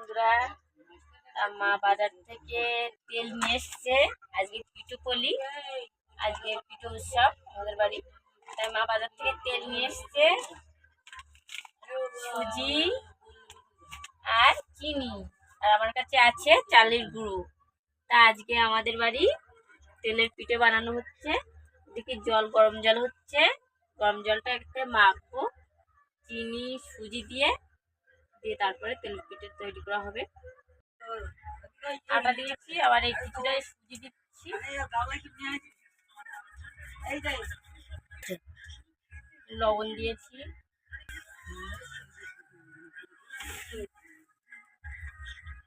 বন্ধুরা, মা বাজার থেকে তেল নিয়ে এসছে। আজকে পিঠুপলি, আজকে পিঠু উৎসব আমাদের বাড়ি, তাই মা বাজার থেকে তেল নিয়ে এসছে, সুজি আর চিনি, আর আমার কাছে আছে চালের গুঁড়ো। তা আজকে আমাদের বাড়ি তেলের পিঠে বানানো হচ্ছে। এদিকে গরম জল হচ্ছে, গরম জলটা একটু মাখবো চিনি সুজি দিয়ে তারপরে তেলের পিঠে তৈরি করা হবে। আটা দিয়েছি, আবার এই কিছুটা সুজি দিচ্ছি, লবণ দিয়েছি,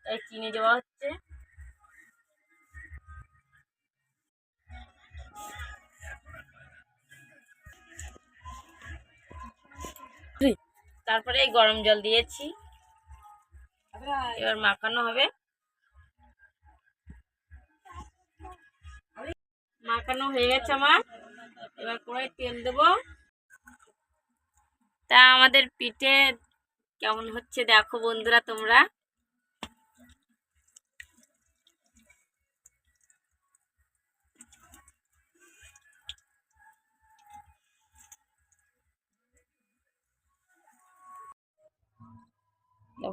তাই চিনি দেওয়া হচ্ছে। তারপরে এই গরম জল দিয়েছি, এবার মাখানো হবে। মাখানো হয়ে গেছে আমার, এবার কড়াই তেল দেবো। তা আমাদের পিঠে কেমন হচ্ছে দেখো বন্ধুরা তোমরা।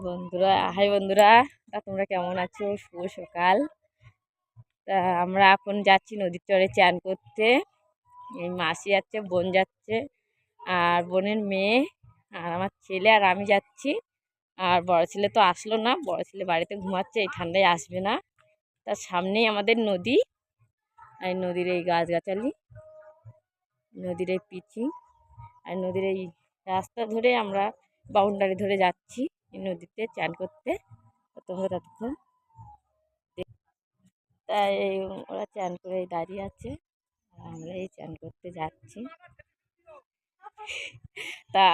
বন্ধুরা, হাই বন্ধুরা, তা তোমরা কেমন আছো? শুভ সকাল। তা আমরা এখন যাচ্ছি নদীর চরে চান করতে। এই মাসি যাচ্ছে, বোন যাচ্ছে, আর বোনের মেয়ে আর আমার ছেলে আর আমি যাচ্ছি। আর বড় ছেলে তো আসলো না, বড় ছেলে বাড়িতে ঘুমাচ্ছে, এই ঠান্ডায় আসবে না। তার সামনেই আমাদের নদী, আর নদীর এই গাছগাছালি, নদীর এই পিচিং, আর নদীর এই রাস্তা ধরে আমরা বাউন্ডারি ধরে যাচ্ছি এই নদীতে চান করতে। তোমরা ততক্ষণ তাই ওরা চান করে দাঁড়িয়ে আছে, আর আমরা এই চান করতে যাচ্ছি। তা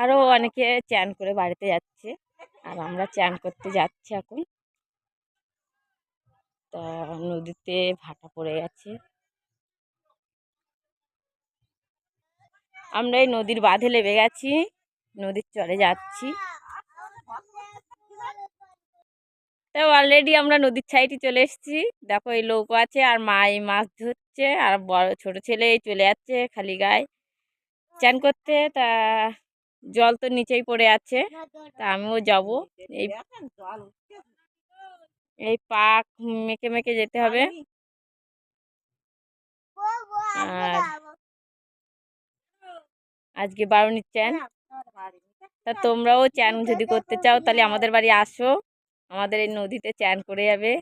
আরও অনেকে চান করে বাড়িতে যাচ্ছে, আর আমরা চান করতে যাচ্ছি এখন। তা নদীতে ভাটা পড়ে গেছে, আমরা এই নদীর বাঁধে লেবে গেছি, নদীর চরে যাচ্ছি। তা অলরেডি আমরা নদীর সাইডে চলে এসেছি। দেখো এই নৌকো আছে, আর মা এই মাছ ধরছে, আর বড় ছোট ছেলে চলে যাচ্ছে খালি গায়ে চান করতে। তা জল তো নিচেই পড়ে আছে, তা আমিও যাব। এই এই পা মেখে মেখে যেতে হবে। আর আজকে বারুনির চান, তা তোমরাও চান যদি করতে চাও তাহলে আমাদের বাড়ি আসো, আমাদের এই নদীতে চান করে যাবে।